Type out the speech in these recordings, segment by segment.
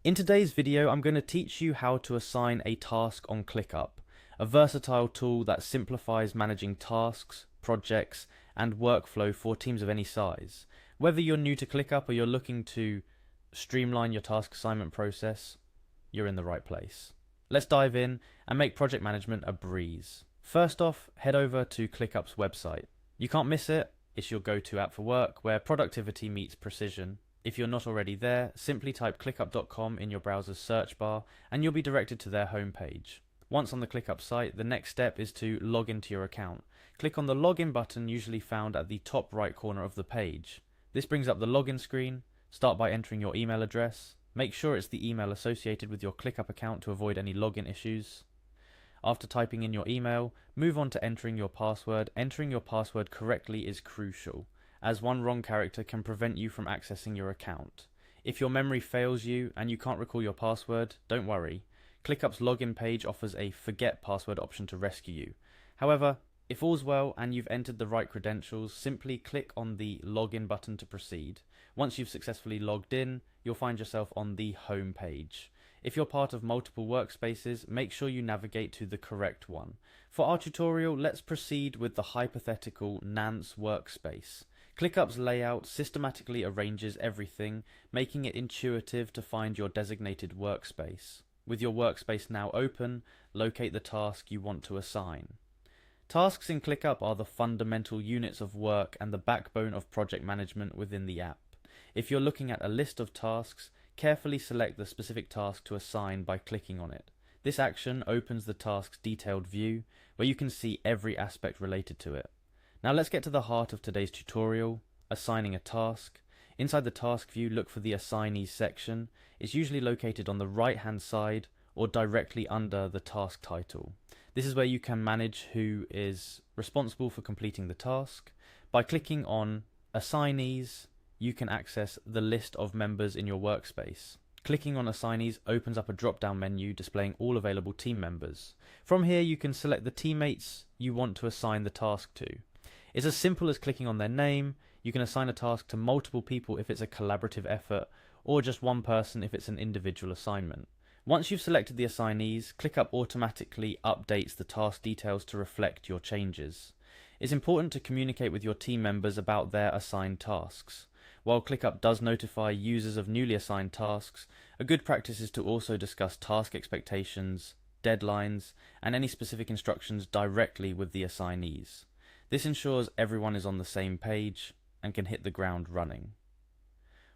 In today's video, I'm going to teach you how to assign a task on Clickup, a versatile tool that simplifies managing tasks, projects, and workflow for teams of any size. Whether you're new to Clickup or you're looking to streamline your task assignment process, you're in the right place. Let's dive in and make project management a breeze. First off, head over to Clickup's website. You can't miss it, it's your go-to app for work where productivity meets precision. If you're not already there, simply type clickup.com in your browser's search bar and you'll be directed to their homepage. Once on the Clickup site, the next step is to log into your account. Click on the login button usually found at the top right corner of the page. This brings up the login screen. Start by entering your email address. Make sure it's the email associated with your Clickup account to avoid any login issues. After typing in your email, move on to entering your password. Entering your password correctly is crucial, as one wrong character can prevent you from accessing your account. If your memory fails you and you can't recall your password, don't worry. Clickup's login page offers a forget password option to rescue you. However, if all's well and you've entered the right credentials, simply click on the login button to proceed. Once you've successfully logged in, you'll find yourself on the home page. If you're part of multiple workspaces, make sure you navigate to the correct one. For our tutorial, let's proceed with the hypothetical Nance workspace. Clickup's layout systematically arranges everything, making it intuitive to find your designated workspace. With your workspace now open, locate the task you want to assign. Tasks in Clickup are the fundamental units of work and the backbone of project management within the app. If you're looking at a list of tasks, carefully select the specific task to assign by clicking on it. This action opens the task's detailed view, where you can see every aspect related to it. Now let's get to the heart of today's tutorial, assigning a task. Inside the task view, look for the assignee section. It's usually located on the right-hand side or directly under the task title. This is where you can manage who is responsible for completing the task. By clicking on assignees, you can access the list of members in your workspace. Clicking on assignees opens up a drop-down menu displaying all available team members. From here, you can select the teammates you want to assign the task to. It's as simple as clicking on their name. You can assign a task to multiple people if it's a collaborative effort, or just one person if it's an individual assignment. Once you've selected the assignees, ClickUp automatically updates the task details to reflect your changes. It's important to communicate with your team members about their assigned tasks. While ClickUp does notify users of newly assigned tasks, a good practice is to also discuss task expectations, deadlines, and any specific instructions directly with the assignees. This ensures everyone is on the same page and can hit the ground running.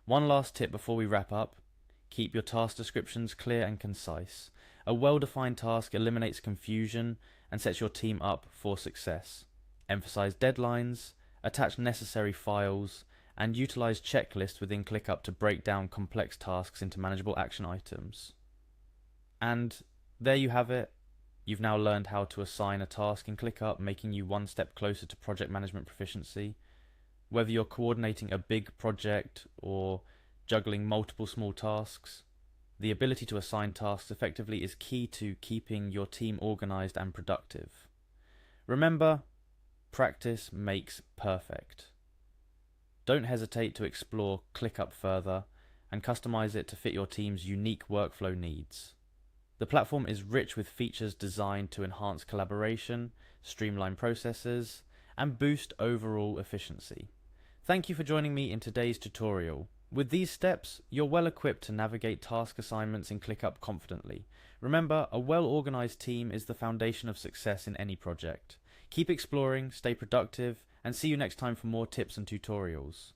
One last tip before we wrap up: keep your task descriptions clear and concise. A well-defined task eliminates confusion and sets your team up for success. Emphasize deadlines, attach necessary files, and utilize checklists within ClickUp to break down complex tasks into manageable action items. And there you have it. You've now learned how to assign a task in ClickUp, making you one step closer to project management proficiency. Whether you're coordinating a big project or juggling multiple small tasks, the ability to assign tasks effectively is key to keeping your team organized and productive. Remember, practice makes perfect. Don't hesitate to explore ClickUp further and customize it to fit your team's unique workflow needs. The platform is rich with features designed to enhance collaboration, streamline processes, and boost overall efficiency. Thank you for joining me in today's tutorial. With these steps, you're well equipped to navigate task assignments in ClickUp confidently. Remember, a well-organized team is the foundation of success in any project. Keep exploring, stay productive, and see you next time for more tips and tutorials.